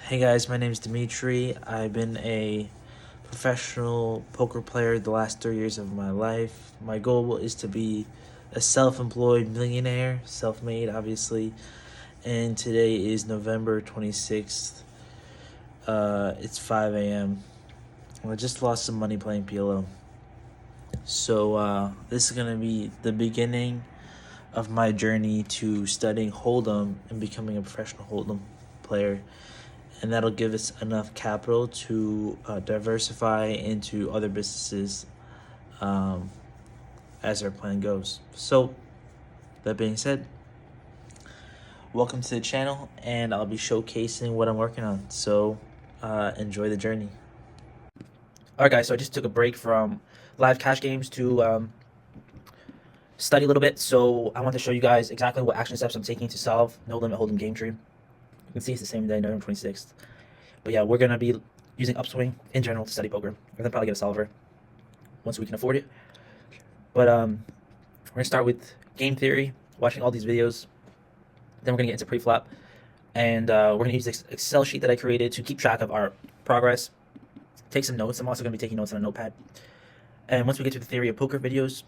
Hey guys, my name is Dimitri. I've been a professional poker player the last 3 years of my life. My goal is to be a self-employed millionaire, self-made obviously. And today is November 26th. It's 5 a.m. I just lost some money playing PLO. So this is gonna be the beginning of my journey to studying Hold'em and becoming a professional Hold'em player, and that'll give us enough capital to diversify into other businesses um, as our plan goes. So, that being said, welcome to the channel, and I'll be showcasing what I'm working on. So, enjoy the journey. Alright, guys, so I just took a break from live cash games to study a little bit. So, I want to show you guys exactly what action steps I'm taking to solve No Limit Hold'em game tree. You can see it's the same day, November 26th. But yeah, we're going to be using Upswing in general to study poker. We're going to probably get a solver once we can afford it. But we're going to start with game theory, watching all these videos. Then we're going to get into pre-flop. And we're going to use this Excel sheet that I created to keep track of our progress. Take some notes. I'm also going to be taking notes on a notepad. And once we get to the theory of poker videos,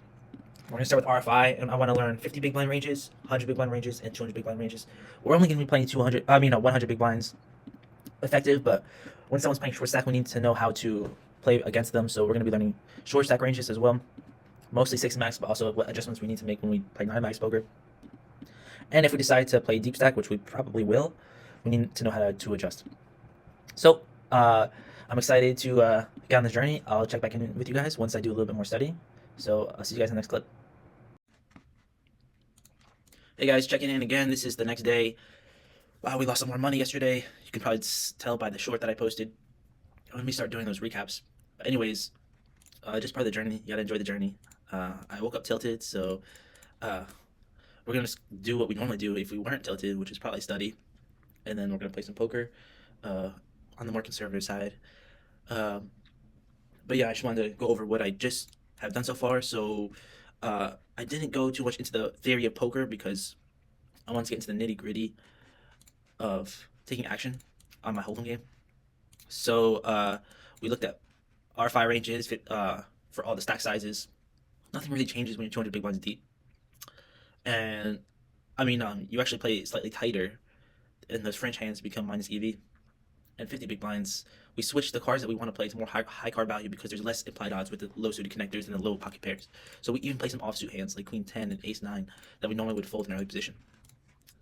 we're going to start with RFI. And I want to learn 50 big blind ranges, 100 big blind ranges, and 200 big blind ranges. We're only going to be playing 100 big blinds effective, but when someone's playing short stack, we need to know how to play against them. So we're going to be learning short stack ranges as well, mostly 6 max, but also what adjustments we need to make when we play 9 max poker. And if we decide to play deep stack, which we probably will, we need to know how to adjust. So I'm excited to get on this journey. I'll check back in with you guys once I do a little bit more studying. So I'll see you guys in the next clip. Hey guys, checking in again. This is the next day. Wow, we lost some more money yesterday. You can probably tell by the short that I posted. Let me start doing those recaps. But anyways, just part of the journey. You gotta enjoy the journey. I woke up tilted, so we're gonna do what we normally do if we weren't tilted, which is probably study, and then we're gonna play some poker on the more conservative side. But yeah, I just wanted to go over what I just have done so far. So I didn't go too much into the theory of poker because I wanted to get into the nitty gritty of taking action on my hold'em game. So we looked at R5 ranges for all the stack sizes. Nothing really changes when you're 200 big blinds deep. And I mean, you actually play slightly tighter, and those French hands become minus EV. And 50 big blinds, we switch the cards that we want to play to more high card value because there's less implied odds with the low suited connectors and the low pocket pairs. So we even play some offsuit hands like Queen 10 and Ace 9 that we normally would fold in early position.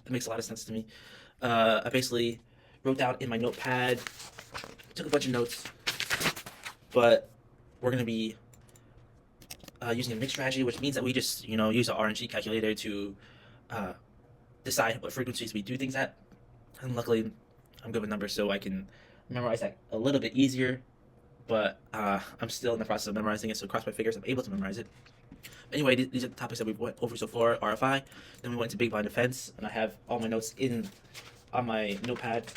That makes a lot of sense to me. I basically wrote down in my notepad, took a bunch of notes, but we're going to be using a mixed strategy, which means that we just, use an RNG calculator to decide what frequencies we do things at. And luckily, I'm good with numbers, so I can memorize that a little bit easier, but I'm still in the process of memorizing it, so cross my fingers I'm able to memorize it. Anyway, these are the topics that we've went over so far. RFI, then we went to big blind defense, and I have all my notes on my notepad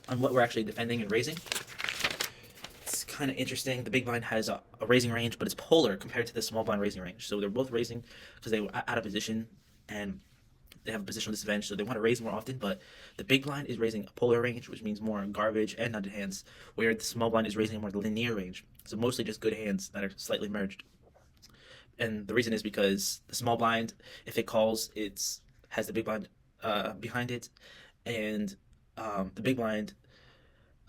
on what we're actually defending and raising. It's kind of interesting. The big blind has a raising range, but it's polar compared to the small blind raising range. So they're both raising because they were out of position, and they have a positional disadvantage, so they want to raise more often. But the big blind is raising a polar range, which means more garbage and nutted hands, where the small blind is raising a more linear range. So mostly just good hands that are slightly merged. And the reason is because the small blind, if it calls, has the big blind behind it, and the big blind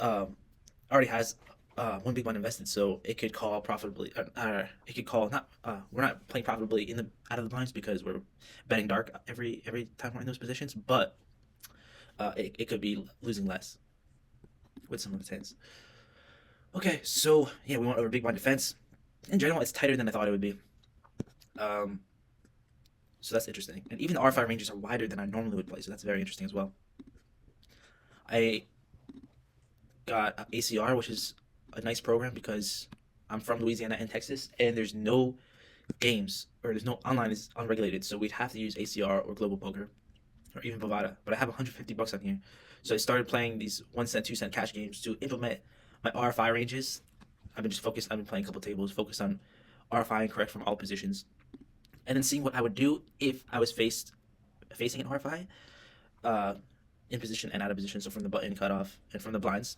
already has one big blind invested, so it could call profitably. It could call not. We're not playing profitably out of the blinds because we're betting dark every time we're in those positions, but it could be losing less with some of its hands. Okay, so yeah, we went over big blind defense. In general, it's tighter than I thought it would be. So that's interesting. And even the R5 ranges are wider than I normally would play, so that's very interesting as well. I got ACR, which is a nice program because I'm from Louisiana and Texas, and there's no games, or there's no online is unregulated, so we'd have to use ACR or Global Poker, or even Bovada. But I have $150 on here, so I started playing these 1 cent, 2 cent cash games to implement my RFI ranges. I've been playing a couple tables, focused on RFI and correct from all positions, and then seeing what I would do if I was facing an RFI. in position and out of position, so from the button cutoff and from the blinds.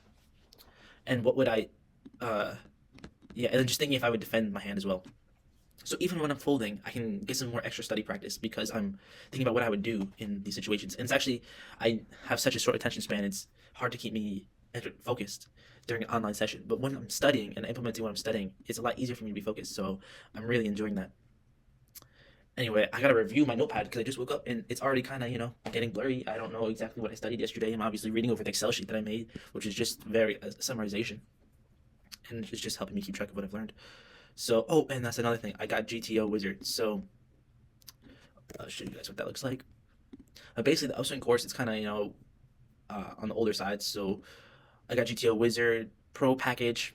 And what would I, yeah, and then just thinking if I would defend my hand as well. So even when I'm folding, I can get some more extra study practice because I'm thinking about what I would do in these situations. And it's actually, I have such a short attention span, it's hard to keep me focused during an online session. But when I'm studying and implementing what I'm studying, it's a lot easier for me to be focused. So I'm really enjoying that. Anyway, I gotta review my notepad because I just woke up and it's already kind of, getting blurry. I don't know exactly what I studied yesterday. I'm obviously reading over the Excel sheet that I made, which is just very summarization. And it's just helping me keep track of what I've learned. So, oh, and that's another thing. I got GTO Wizard. So, I'll show you guys what that looks like. Basically, the upswing course, it's kind of, on the older side. So, I got GTO Wizard Pro package.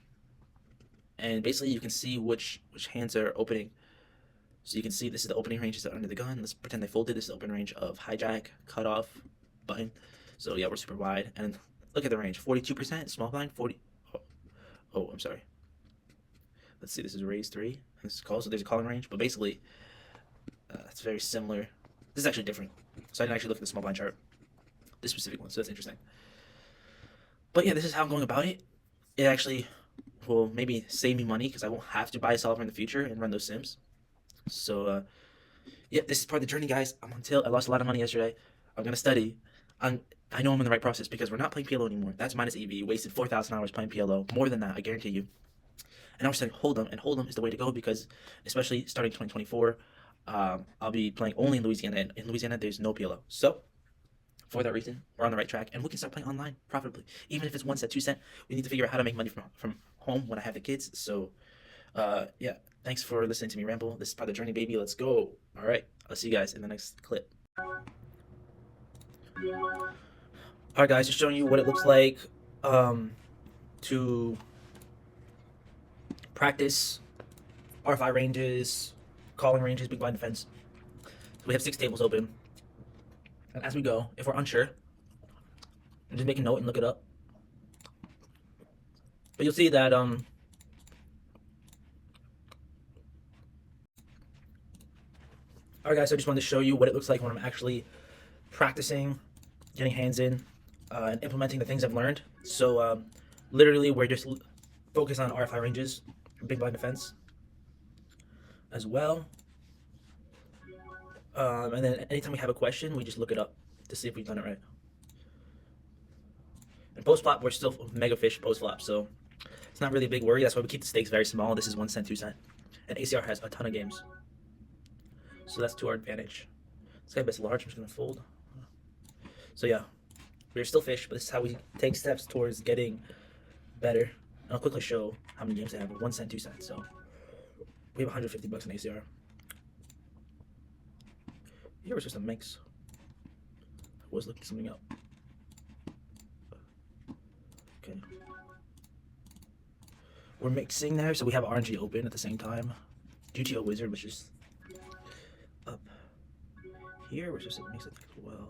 And basically, you can see which hands are opening. So, you can see this is the opening ranges that are under the gun. Let's pretend they folded. This is the open range of hijack, cutoff, button. So, yeah, we're super wide. And look at the range 42%, small blind, 40. Oh, I'm sorry. Let's see, this is raise 3. This is call, so there's a calling range, but basically, it's very similar. This is actually different. So I didn't actually look at the small blind chart, this specific one, so that's interesting. But yeah, this is how I'm going about it. It actually will maybe save me money because I won't have to buy a solver in the future and run those sims. So, yeah, this is part of the journey, guys. I'm on tilt. I lost a lot of money yesterday. I'm going to study. I know I'm in the right process because we're not playing PLO anymore. That's minus EV. Wasted 4,000 hours playing PLO. More than that, I guarantee you. And now we're studying Hold'em, and Hold'em is the way to go because, especially starting 2024, I'll be playing only in Louisiana, and in Louisiana there's no PLO. So, for that reason, we're on the right track, and we can start playing online profitably. Even if it's 1 cent, 2 cent, we need to figure out how to make money from home when I have the kids. So, yeah, thanks for listening to me ramble. This is part of the journey, baby. Let's go. All right, I'll see you guys in the next clip. All right, guys, just showing you what it looks like to practice RFI ranges, calling ranges, big blind defense. So we have 6 tables open. And as we go, if we're unsure, just make a note and look it up. But you'll see that alright guys, so I just wanted to show you what it looks like when I'm actually practicing, getting hands in, and implementing the things I've learned. So literally we're just focused on RFI ranges, big blind defense as well. And then anytime we have a question, we just look it up to see if we've done it right. And post flop, we're still mega fish post flop, so it's not really a big worry. That's why we keep the stakes very small. This is 1 cent, 2 cent. And ACR has a ton of games, so that's to our advantage. This guy bets large. I'm just gonna fold. So yeah, we're still fish, but this is how we take steps towards getting better. And I'll quickly show how many games they have. 1 cent, 2 cents. So we have 150 bucks in ACR. Here was just a mix. I was looking something up. Okay. We're mixing there, so we have RNG open at the same time. GTO Wizard was just up here. We're just a mix it as well.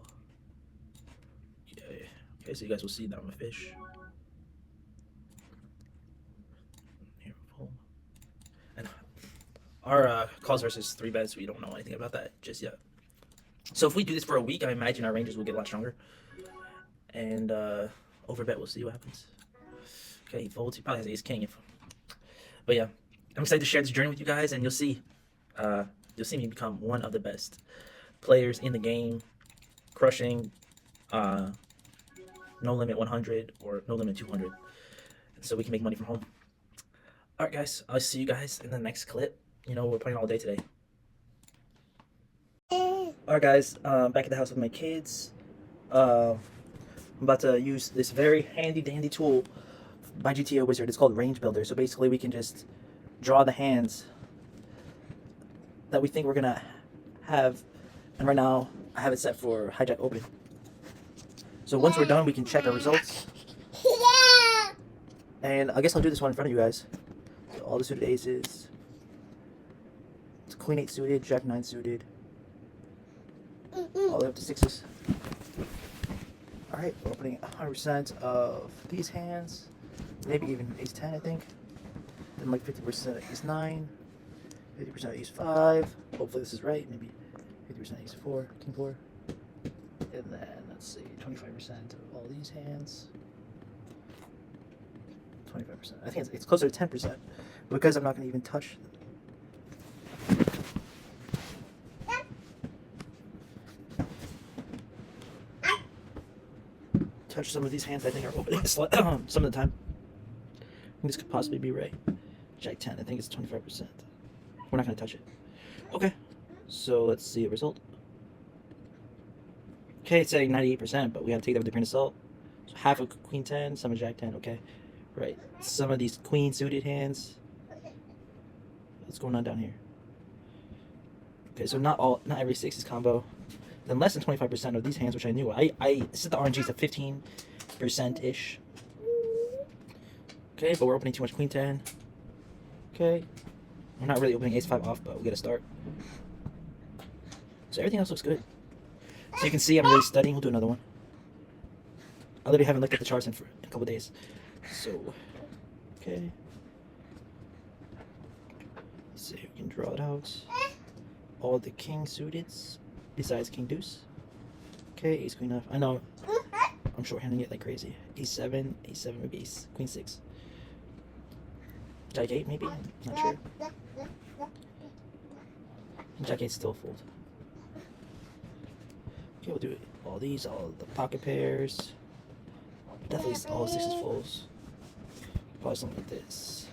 Okay. Okay, so you guys will see that I'm a fish. Here, fold. And our calls versus 3 bets, we don't know anything about that just yet. So if we do this for a week, I imagine our ranges will get a lot stronger. And overbet, we'll see what happens. Okay, he folds. He probably has ace king. But yeah, I'm excited to share this journey with you guys, and you'll see me become one of the best players in the game, crushing no limit 100 or no limit 200, so we can make money from home. All right, guys, I'll see you guys in the next clip. We're playing all day today. Alright guys, back at the house with my kids. I'm about to use this very handy dandy tool by GTO Wizard. It's called Range Builder. So basically we can just draw the hands that we think we're gonna have. And right now I have it set for hijack open. So once we're done, we can check our results. And I guess I'll do this one in front of you guys. So all the suited aces. It's Queen 8 suited, Jack 9 suited. All the way up to 6s. Alright, we're opening 100% of these hands. Maybe even ace 10, I think. Then like 50% ace 9. 50% ace 5. Hopefully this is right. Maybe 50% ace 4, king 4. And then, let's see, 25% of all these hands. 25%. I think it's closer to 10% because I'm not going to even touch some of these hands. I think are opening some of the time. I think this could possibly be right. Jack 10, I think it's 25%. We're not going to touch it. Okay, so let's see a result. Okay, it's saying 98%, but we have to take that with a grain of salt. So half of Queen 10, some of Jack 10, okay. Right, some of these Queen suited hands. What's going on down here? Okay, so not every 6 is combo. Then less than 25% of these hands, which I knew. I set the RNGs to 15%-ish. Okay, but we're opening too much Queen 10. Okay. We're not really opening Ace 5 off, but we gotta start. So everything else looks good. So you can see I'm really studying. We'll do another one. I literally haven't looked at the charts in a couple days. So, okay. Let's see if we can draw it out. All the king suiteds besides king deuce. Okay, ace queen off. I know I'm shorthanding it like crazy. A7, maybe ace queen 6. Jack 8 maybe? Not sure. Jack 8 still fold. Okay, we'll do all these, all the pocket pairs. Definitely all 6s folds. Probably something like this.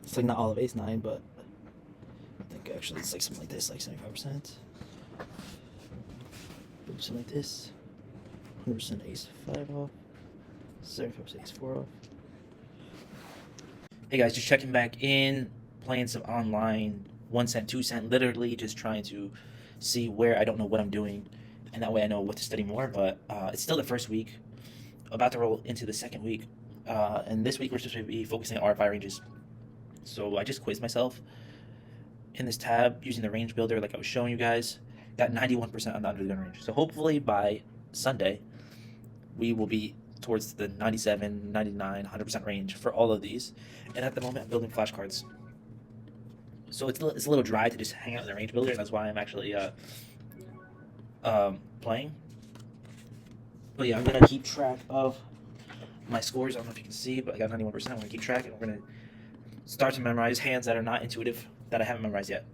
It's like not all of ace 9, but I think actually it's like something like this, like 75%. Something like this. 100% ace 5 off. 75% ace 4 off. Hey guys, just checking back in, playing some online 1 cent, 2 cent, literally just trying to see where I don't know what I'm doing, and that way I know what to study more. But it's still the first week, about to roll into the second week, and this week we're supposed to be focusing on RFI ranges. So I just quizzed myself in this tab using the range builder like I was showing you guys. Got 91% on the under the gun range. So hopefully by Sunday we will be towards the 97, 99, 100% range for all of these. And at the moment I'm building flashcards. So it's a little dry to just hang out in the range builder. That's why I'm actually playing. But yeah, I'm going to keep track of my scores. I don't know if you can see, but I got 91%. I'm going to keep track, and we're going to start to memorize hands that are not intuitive, that I haven't memorized yet.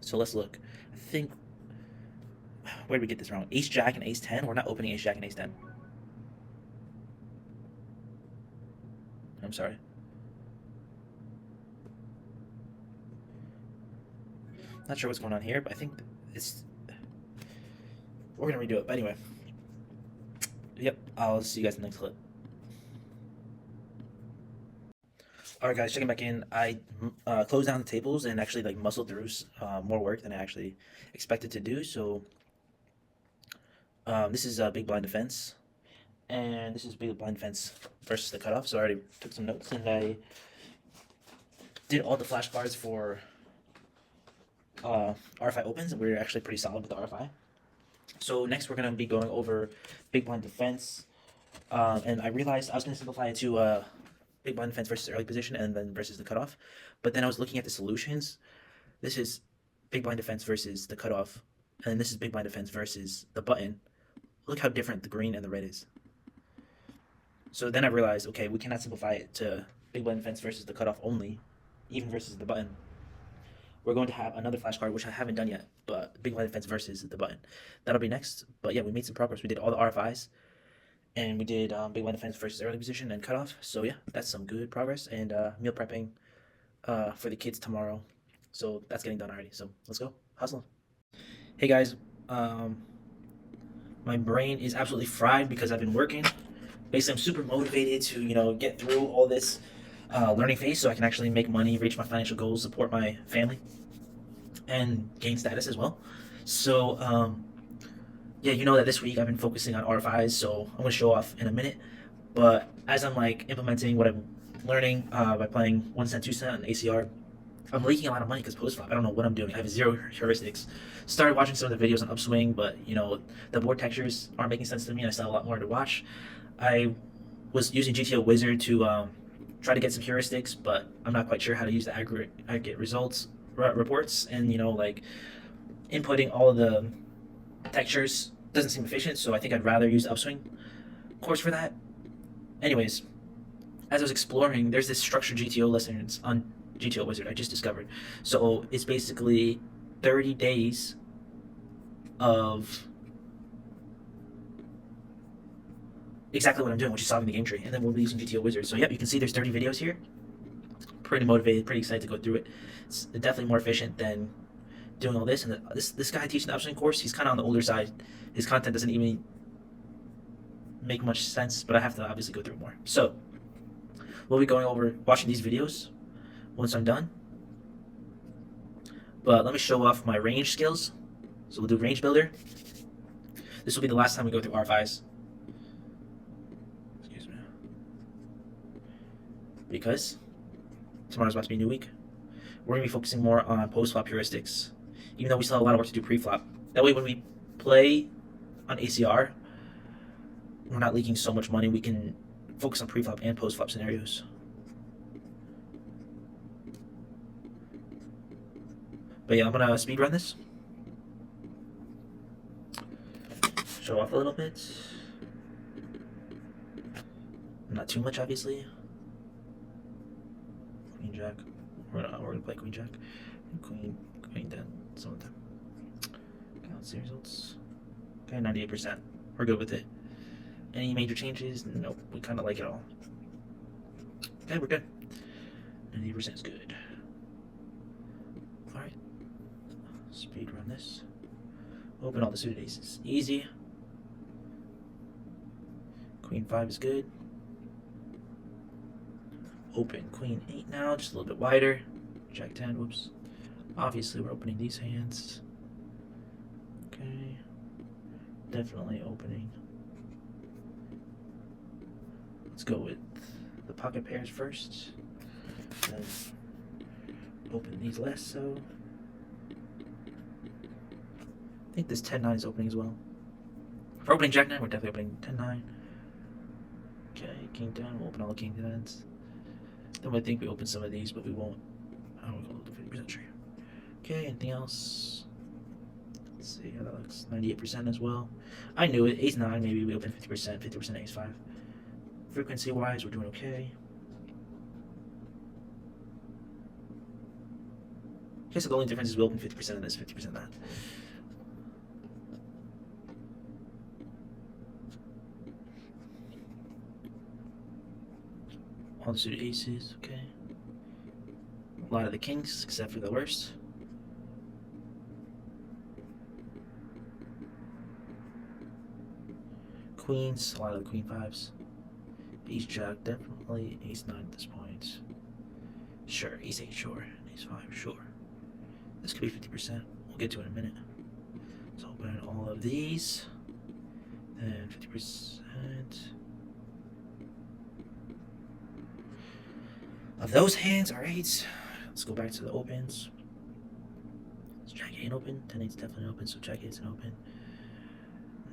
So let's look. I think, where did we get this wrong? Ace Jack and Ace 10? We're not opening Ace Jack and Ace 10. I'm sorry. Not sure what's going on here, but I think it's... We're going to redo it. But anyway. Yep, I'll see you guys in the next clip. Alright guys, checking back in. I closed down the tables and actually like muscled through more work than I actually expected to do. So this is big blind defense, and this is big blind defense versus the cutoff. So I already took some notes, and I did all the flashcards for RFI opens, and we're actually pretty solid with the RFI. So next we're going to be going over big blind defense, and I realized I was going to simplify it to big blind defense versus early position and then versus the cutoff. But then I was looking at the solutions. This is big blind defense versus the cutoff, and then this is big blind defense versus the button. Look how different the green and the red is. So then I realized, okay, we cannot simplify it to big blind defense versus the cutoff only, even versus the button. We're going to have another flashcard, which I haven't done yet, but big blind defense versus the button. That'll be next. But yeah, we made some progress. We did all the RFIs, and we did big blind defense versus early position and cutoff. So yeah, that's some good progress. And meal prepping for the kids tomorrow. So that's getting done already. So let's go. Hustle. Hey guys, my brain is absolutely fried because I've been working. Basically, I'm super motivated to, you know, get through all this learning phase so I can actually make money, reach my financial goals, support my family, and gain status as well. So yeah, you know that this week I've been focusing on RFIs, so I'm going to show off in a minute. But as I'm like implementing what I'm learning by playing 1 cent, 2 cent, and ACR, I'm leaking a lot of money because post-flop, I don't know what I'm doing. I have zero heuristics. Started watching some of the videos on upswing, but you know, the board textures aren't making sense to me, and I still have a lot more to watch. I was using GTO Wizard to try to get some heuristics, but I'm not quite sure how to use the aggregate results reports, and like inputting all of the textures doesn't seem efficient. So I think I'd rather use the upswing course for that. Anyways, as I was exploring, there's this structured GTO lessons on GTO Wizard I just discovered. So it's basically 30 days of exactly what I'm doing, which is solving the game tree, and then we'll be using GTO Wizard. So yep, you can see there's 30 videos here. Pretty motivated, pretty excited to go through it. It's definitely more efficient than doing all this. And this guy teaching the upswing course, he's kind of on the older side. His content doesn't even make much sense, but I have to obviously go through it more. So we'll be going over watching these videos once I'm done. But let me show off my range skills. So we'll do range builder. This will be the last time we go through R5s. Excuse me. Because tomorrow's about to be a new week. We're going to be focusing more on post-flop heuristics, even though we still have a lot of work to do pre-flop. That way when we play on ACR, we're not leaking so much money. We can focus on pre-flop and post-flop scenarios. But yeah, I'm going to speed run this. Show off a little bit. Not too much, obviously. Queen Jack. We're gonna play Queen Jack. Queen 10. Some of them. Okay, let's see results. Okay, 98%. We're good with it. Any major changes? Nope. We kind of like it all. Okay, we're good. 98% is good. Alright. Speed run this. Open all the suited aces. Easy. Queen 5 is good. Open Queen 8 now, just a little bit wider. Jack 10, whoops. Obviously, we're opening these hands. Okay. Definitely opening. Let's go with the pocket pairs first. Then open these less so. I think this 10-9 is opening as well. If we're opening Jack 9, we're definitely opening 10-9. Okay, King 10, we'll open all the King 10s. Then I think we open some of these, but we won't. I don't know, the 50% tree. Okay, anything else? Let's see how that looks. 98% as well. I knew it. Ace 9, maybe we open 50%, 50% ace 5. Frequency wise, we're doing okay. Okay, so the only difference is we open 50% of this, 50% of that. All the suited aces, okay. A lot of the kings, except for the worst. Queens, a lot of the queen 5s. Ace Jack, definitely ace 9 at this point. Sure, ace 8, sure. Ace 5, sure. This could be 50%. We'll get to it in a minute. So open all of these. Then 50%. Of those hands are 8s. Let's go back to the opens. Is Jack 8 open? 10-8's definitely open, so Jack 8's an open.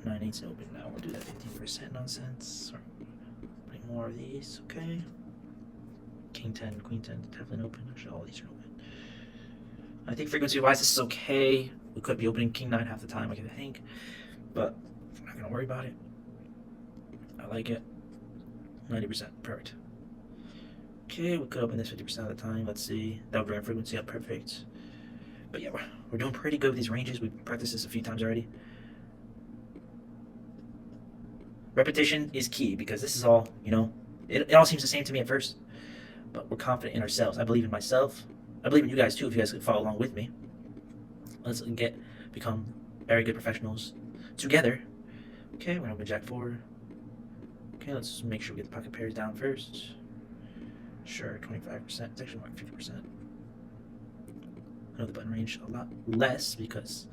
9-8's an open. Now we'll do that 15% nonsense. Bring more of these, okay. King 10, Queen 10 is definitely open. Actually, all these are open. I think frequency wise, this is okay. We could be opening King 9 half the time, I think. But I'm not going to worry about it. I like it. 90%. Perfect. Okay, we could open this 50% of the time. Let's see. That would bring frequency up perfect. But yeah, we're doing pretty good with these ranges. We've practiced this a few times already. Repetition is key because this is all, it all seems the same to me at first. But we're confident in ourselves. I believe in myself. I believe in you guys too if you guys could follow along with me. Let's become very good professionals together. Okay, we're gonna open Jack 4. Okay, let's make sure we get the pocket pairs down first. Sure, 25%. It's actually more like 50%. I know the button range a lot less because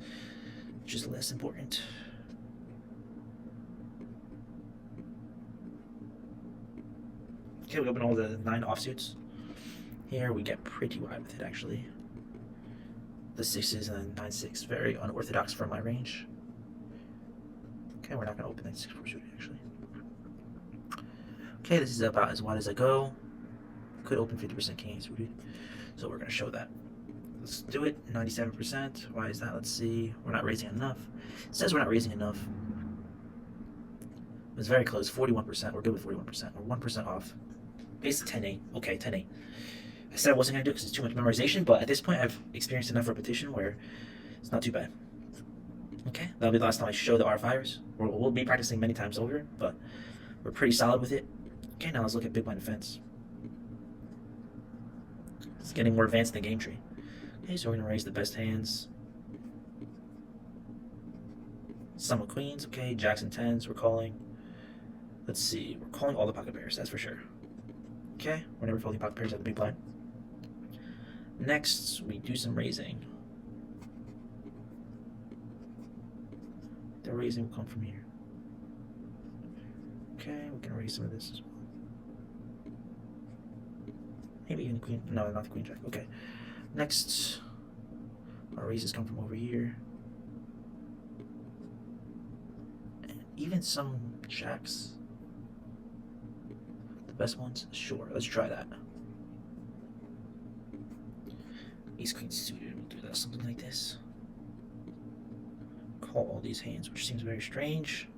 it's just less important. Okay, we open all the 9 offsuits. Here we get pretty wide with it actually. The 6s and 9-6, very unorthodox for my range. Okay, we're not gonna open that 6-4 suited actually. Okay, this is about as wide as I go. Could open 50% king 8 suited, so we're gonna show that. Let's do it. 97%. Why is that? Let's see. We're not raising enough. It says we're not raising enough. It's very close. 41%. We're good with 41%. We're 1% off. Basically 10-8. Okay, 10-8. I said I wasn't going to do it because it's too much memorization, but at this point I've experienced enough repetition where it's not too bad. Okay, that'll be the last time I show the R5s. We'll be practicing many times over, but we're pretty solid with it. Okay, now let's look at big blind defense. It's getting more advanced in the game tree. Okay, so we're going to raise the best hands. Some of queens, okay, jacks and tens we're calling. Let's see, we're calling all the pocket pairs, that's for sure. Okay, we're never folding pocket pairs at the big blind. Next, we do some raising. The raising will come from here. Okay, we can raise some of this as well. Maybe even queen, no, not the queen jack, okay. Next, our raises come from over here. And even some jacks. The best ones? Sure, let's try that. Ace queen suited, we'll do that, something like this. Call all these hands, which seems very strange.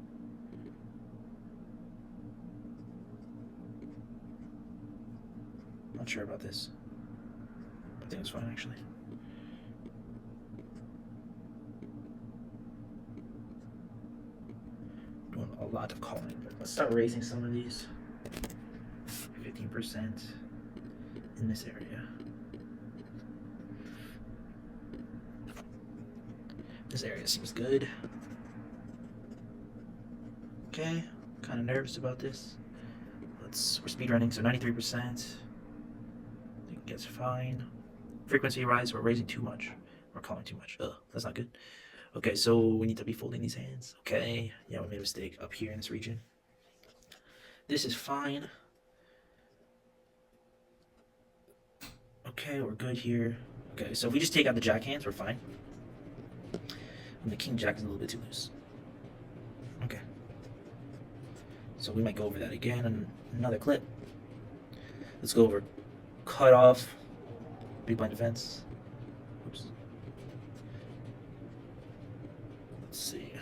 Not sure about this. I think it's fine actually. Doing a lot of calling, but let's start raising some of these. 15% in this area. This area seems good. Okay, kind of nervous about this. We're speed running, so 93%. I think it gets fine. Frequency rise, we're raising too much. We're calling too much. Ugh, that's not good. Okay, so we need to be folding these hands. Okay, yeah, we made a mistake up here in this region. This is fine. Okay, we're good here. Okay, so if we just take out the jack hands, we're fine. And the king jack is a little bit too loose. Okay. So we might go over that again in another clip. Let's go over cut off, big blind defense. Oops. Let's see.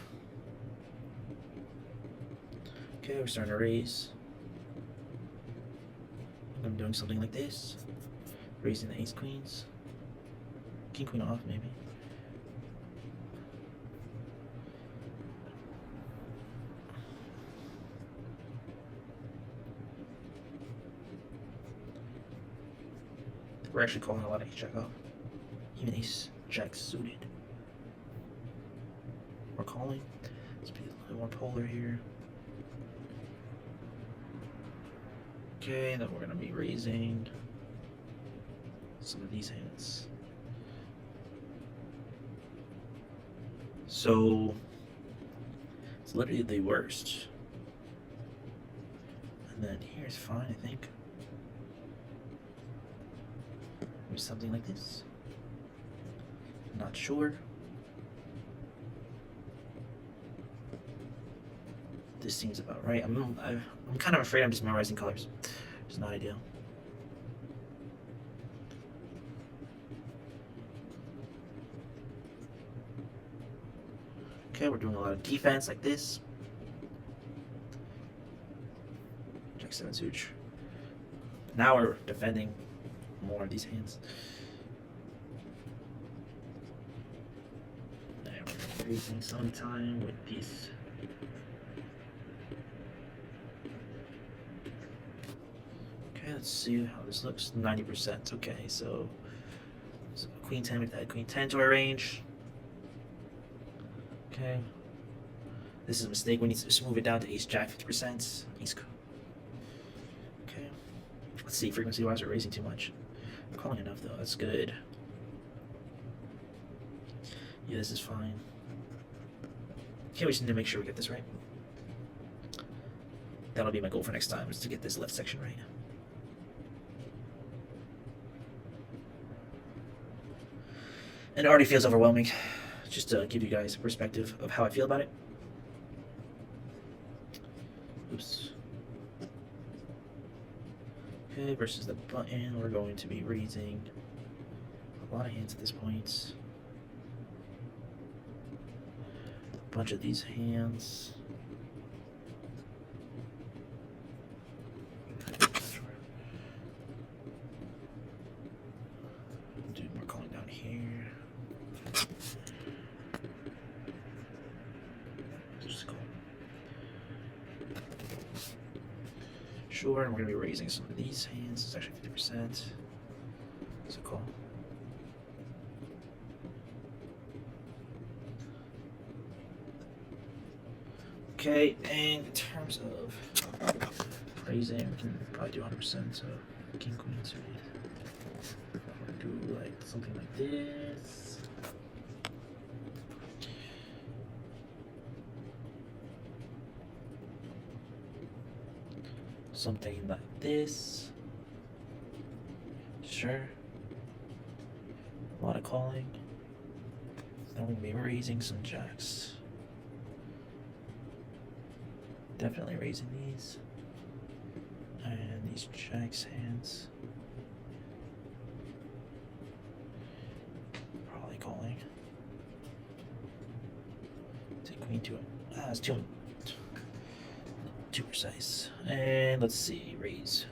Okay, we're starting to raise. I'm doing something like this. Raising the ace queens. King queen off, maybe. We're actually calling a lot of ace jack off. Even ace jack suited. We're calling. Let's be a little bit more polar here. Okay, then we're gonna be raising some of these hands. So it's literally the worst. And then here's fine, I think. Maybe something like this. Not sure. This seems about right. I'm kind of afraid I'm just memorizing colors. It's not ideal. Okay, we're doing a lot of defense like this. Jack 7 suit. Now we're defending more of these hands. And we're wasting some time with these. Okay, let's see how this looks. 90%. Okay, so queen 10 with that queen 10 to our range. Okay. This is a mistake. We need to just move it down to ace jack 50%. Ace. Okay. Let's see. Frequency wise, we're raising too much. I'm calling enough though. That's good. Yeah, this is fine. Okay, we just need to make sure we get this right. That'll be my goal for next time, is to get this left section right. And it already feels overwhelming. Just to give you guys a perspective of how I feel about it. Oops. Okay, versus the button, we're going to be raising A lot of hands at this point. A bunch of these hands. Do more calling down here. Just call. Sure, and we're gonna be raising some of these hands. It's actually 50%. So call. Okay, and in terms of raising, we can probably do 100%. So king, queen, suited. Do like something like this. Something like this. Sure. A lot of calling. Then we'll be raising some jacks. Definitely raising these. And these jacks hands. Probably calling. Take queen to it. It's too precise. And let's see, raise.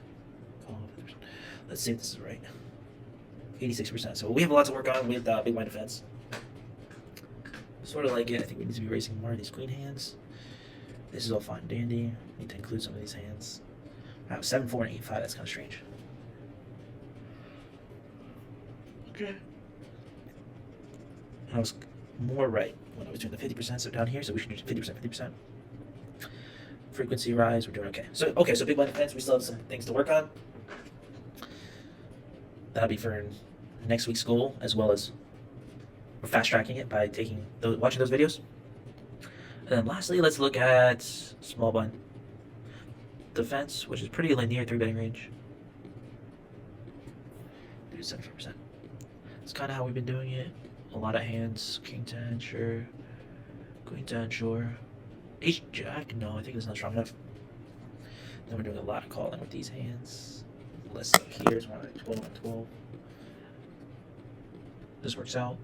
Let's see if this is right. 86%. So we have a lot to work on with big blind defense. Sort of like it. I think we need to be raising more of these queen hands. This is all fine and dandy. Need to include some of these hands. Wow, 7-4 and 8-5. That's kind of strange. Okay. I was more right when I was doing the 50%. So down here, so we should do 50%, 50%. Frequency rise, we're doing okay. So big blind defense, we still have some things to work on. That'll be for next week's goal, as well as we're fast tracking it by watching those videos. And then lastly, let's look at small blind defense, which is pretty linear 3-betting range. Do 74%. It's kind of how we've been doing it. A lot of hands. King 10, sure. Queen 10, sure. Ace Jack, no, I think it's not strong enough. Then we're doing a lot of calling with these hands. Less up here is 1 12 and 12. This works out.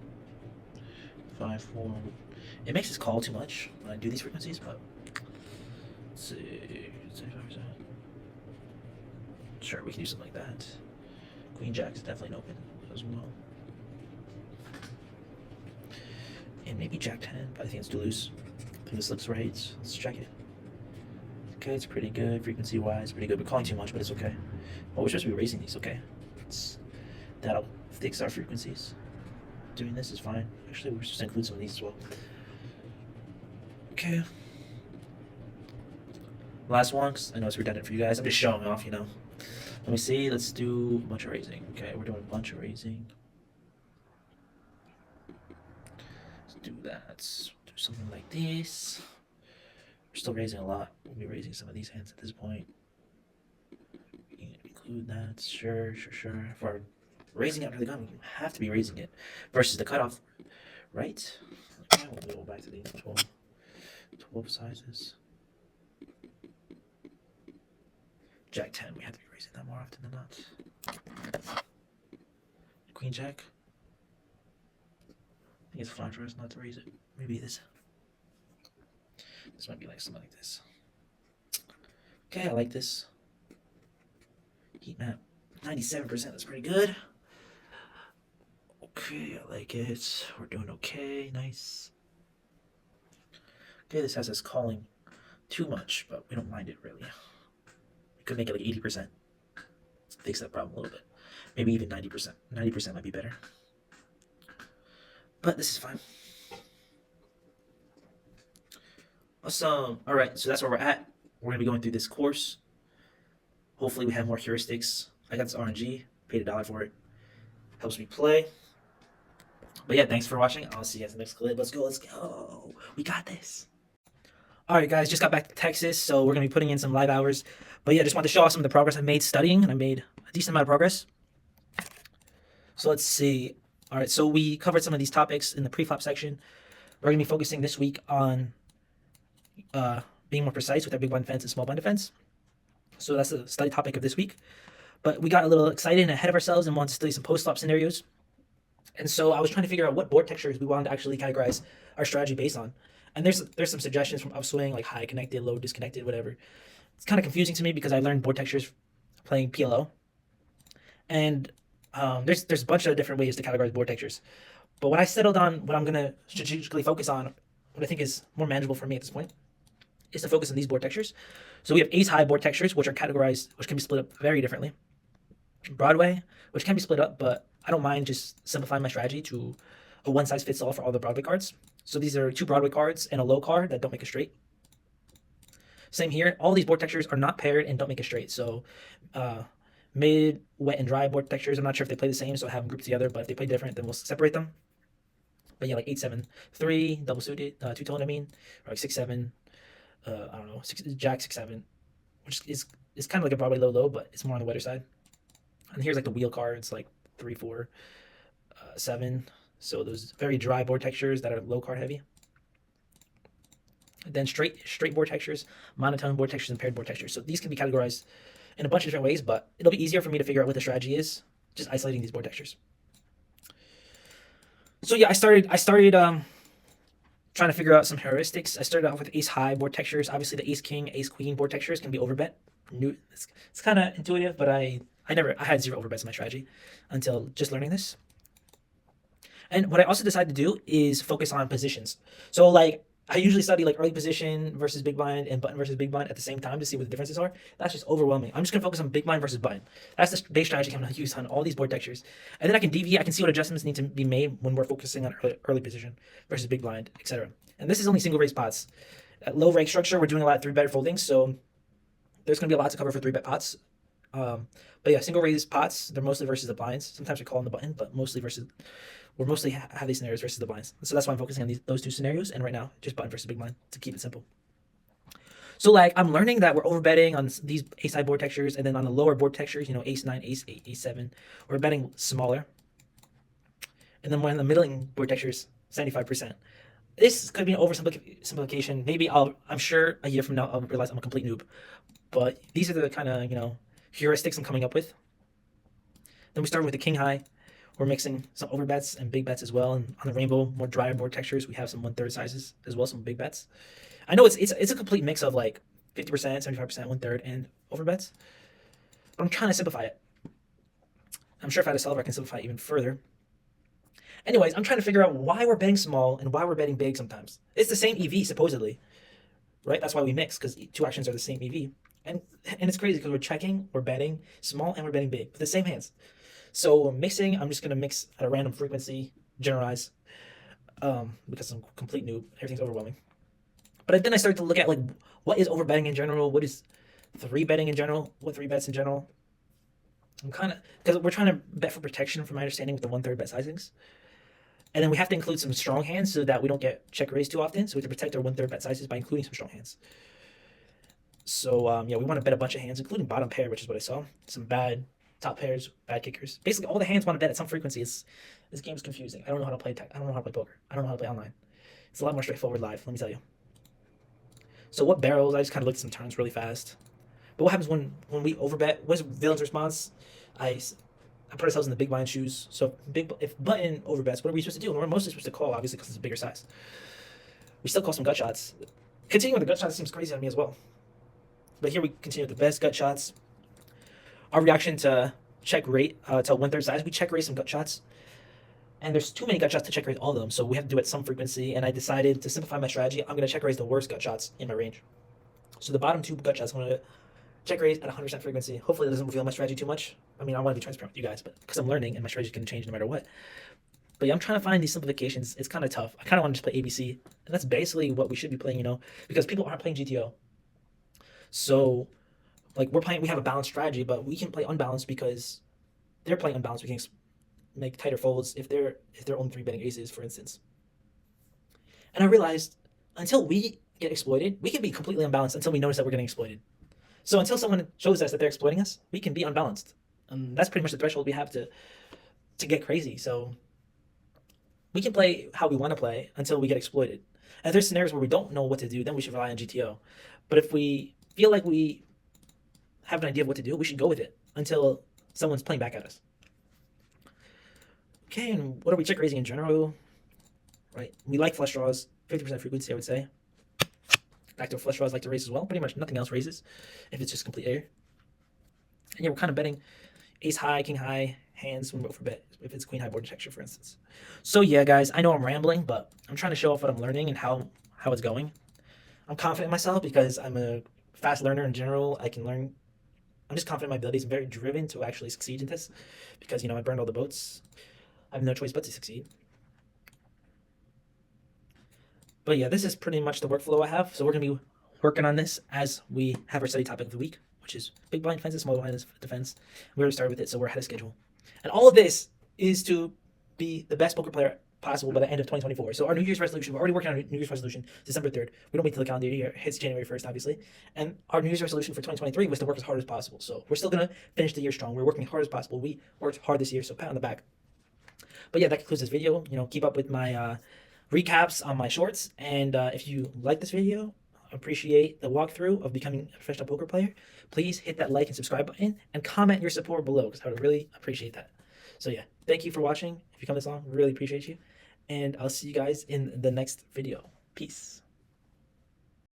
5 4. It makes us call too much when I do these frequencies, but let's see, 75%. Sure, we can do something like that. Queen Jack is definitely an open as well. And maybe Jack 10, but I think it's too loose. I think this looks right. Let's check it. Okay, it's pretty good. Frequency wise, pretty good. We're calling too much, but it's okay. Oh, we're supposed to be raising these, okay. That'll fix our frequencies. Doing this is fine. Actually, we're supposed to include some of these as well. Okay. Last one, because I know it's redundant for you guys. I'm just showing off, you know. Let me see. Let's do a bunch of raising. Okay, we're doing a bunch of raising. Let's do that. Let's do something like this. We're still raising a lot. We'll be raising some of these hands at this point. Include that. Sure. For raising after the gun, we have to be raising it versus the cutoff, right? Okay, we'll go back to the 12 sizes. Jack 10, we have to be raising that more often than not. Queen Jack. I think it's fine for us not to raise it. Maybe this. This might be like something like this. Okay, I like this. Heat map. 97%, that's pretty good. Okay, I like it. We're doing okay. Nice. Okay, this has us calling too much, but we don't mind it really. We could make it like 80%. Fix that problem a little bit. Maybe even 90%. 90% might be better. But this is fine. Awesome. Alright, so that's where we're at. We're going to be going through this course. Hopefully we have more heuristics. I got this RNG. Paid $1 for it. Helps me play. But yeah, thanks for watching. I'll see you guys in the next clip. Let's go. We got this. Alright guys, just got back to Texas, so we're going to be putting in some live hours. But yeah, just want to show off some of the progress I've made studying, and I made a decent amount of progress. So let's see. Alright, so we covered some of these topics in the pre-flop section. We're going to be focusing this week on being more precise with our big blind defense and small blind defense. So that's the study topic of this week. But we got a little excited and ahead of ourselves and wanted to study some post-flop scenarios. And so I was trying to figure out what board textures we wanted to actually categorize our strategy based on. And there's some suggestions from upswing, like high connected, low disconnected, whatever. It's kind of confusing to me because I learned board textures playing PLO, and there's a bunch of different ways to categorize board textures. But what I settled on, what I'm gonna strategically focus on, what I think is more manageable for me at this point, is to focus on these board textures. So we have ace high board textures, which are categorized, which can be split up very differently. Broadway, which can be split up, but I don't mind just simplifying my strategy to a one size fits all for all the Broadway cards. So these are 2 Broadway cards and a low card that don't make a straight. Same here. All these board textures are not paired and don't make a straight. So mid, wet, and dry board textures, I'm not sure if they play the same, so I have them grouped together. But if they play different, then we'll separate them. But yeah, like 8-7-3, double suited, two-tone, I mean, or like 6-7, I don't know, Jack 6-7, which is kind of like a Broadway low, but it's more on the wetter side. And here's like the wheel cards, like 3-4, 7. So those very dry board textures that are low card heavy. And then straight board textures, monotone board textures, and paired board textures. So these can be categorized in a bunch of different ways, but it'll be easier for me to figure out what the strategy is, just isolating these board textures. So yeah, I started trying to figure out some heuristics. I started off with ace high board textures. Obviously, the ace king, ace queen board textures can be overbet. It's kind of intuitive, but I had 0 overbets in my strategy until just learning this. And what I also decided to do is focus on positions. So like I usually study like early position versus big blind and button versus big blind at the same time to see what the differences are. That's just overwhelming. I'm just gonna focus on big blind versus button. That's the base strategy I'm gonna use on all these board textures. And then I can deviate. I can see what adjustments need to be made when we're focusing on early position versus big blind, etc. And this is only single raise pots. At low rank structure, we're doing a lot of 3-bet foldings, so there's gonna be a lot to cover for 3-bet pots. But yeah, single raise pots, they're mostly versus the blinds. Sometimes we call them the button, but mostly we're mostly have these scenarios versus the blinds. So that's why I'm focusing on those 2 scenarios. And right now, just button versus big blind to keep it simple. So like I'm learning that we're overbetting on these ace high board textures, and then on the lower board textures, ace 9, ace 8, ace 7, we're betting smaller. And then when the middling board textures, 75%. This could be an oversimplification. Maybe I'm sure a year from now I'll realize I'm a complete noob. But these are the kind of heuristics I'm coming up with. Then we start with the king high. We're mixing some overbets and big bets as well. And on the rainbow, more drier board textures, we have some 1/3 sizes as well, some big bets. I know it's a complete mix of like 50%, 75%, 1/3, and overbets. But I'm trying to simplify it. I'm sure if I had a solver, I can simplify it even further. Anyways, I'm trying to figure out why we're betting small and why we're betting big sometimes. It's the same EV, supposedly. Right? That's why we mix, because 2 actions are the same EV. And it's crazy because we're checking, we're betting small, and we're betting big with the same hands. So mixing, I'm just going to mix at a random frequency, generalize, because I'm a complete noob. Everything's overwhelming. But then I started to look at like what is overbetting in general, what is 3-betting in general, what 3-bets in general. I'm kind of, because we're trying to bet for protection from my understanding with the 1/3 bet sizings. And then we have to include some strong hands so that we don't get check raised too often. So we have to protect our 1/3 bet sizes by including some strong hands. So yeah, we want to bet a bunch of hands, including bottom pair, which is what I saw. Some bad top pairs, bad kickers. Basically, all the hands want to bet at some frequency. This game is confusing. I don't know how to play. I don't know how to play poker. I don't know how to play online. It's a lot more straightforward live. Let me tell you. So what barrels? I just kind of looked at some turns really fast. But what happens when we overbet? What's villain's response? I put ourselves in the big blind shoes. So if button overbets, what are we supposed to do? We're mostly supposed to call, obviously, because it's a bigger size. We still call some gut shots. Continuing with the gut shots seems crazy on me as well. But here we continue with the best gut shots. Our reaction to check rate to 1/3 size, we check rate some gut shots. And there's too many gut shots to check raise all of them, so we have to do it at some frequency. And I decided to simplify my strategy. I'm going to check raise the worst gut shots in my range. So the bottom 2 gut shots, I'm going to check raise at 100% frequency. Hopefully, it doesn't reveal my strategy too much. I mean, I want to be transparent with you guys, but because I'm learning and my strategy is going to change no matter what. But yeah, I'm trying to find these simplifications. It's kind of tough. I kind of want to just play ABC, and that's basically what we should be playing, because people aren't playing GTO. So, like we have a balanced strategy, but we can play unbalanced because they're playing unbalanced. We can make tighter folds if they're only 3-betting aces, for instance. And I realized until we get exploited, we can be completely unbalanced until we notice that we're getting exploited. So until someone shows us that they're exploiting us, we can be unbalanced. And that's pretty much the threshold we have to get crazy. So we can play how we want to play until we get exploited. And if there's scenarios where we don't know what to do, then we should rely on GTO. But if we feel like we have an idea of what to do, we should go with it until someone's playing back at us. Okay, and what are we check raising in general? Right, we like flush draws, 50% frequency, I would say. Backdoor flush draws like to raise as well. Pretty much nothing else raises if it's just complete air. And yeah, we're kind of betting ace high, king high hands when we go for bet if it's queen high board texture, for instance. So yeah, guys, I know I'm rambling, but I'm trying to show off what I'm learning and how it's going. I'm confident in myself because I'm a fast learner in general. I can learn. I'm just confident in my abilities. I'm very driven to actually succeed in this because, I burned all the boats. I have no choice but to succeed. But yeah, this is pretty much the workflow I have. So we're going to be working on this as we have our study topic of the week, which is big blind defense, small blind defense. We already started with it, so we're ahead of schedule. And all of this is to be the best poker player possible by the end of 2024. So our New Year's resolution, we're already working on our New Year's resolution, December 3rd. We don't wait till the calendar year hits January 1st, obviously. And our New Year's resolution for 2023 was to work as hard as possible. So we're still going to finish the year strong. We're working as hard as possible. We worked hard this year, so pat on the back. But yeah, that concludes this video. Keep up with my recaps on my shorts. And if you like this video, appreciate the walkthrough of becoming a professional poker player, please hit that like and subscribe button and comment your support below because I would really appreciate that. So yeah, thank you for watching. If you come this long, really appreciate you. And I'll see you guys in the next video. Peace.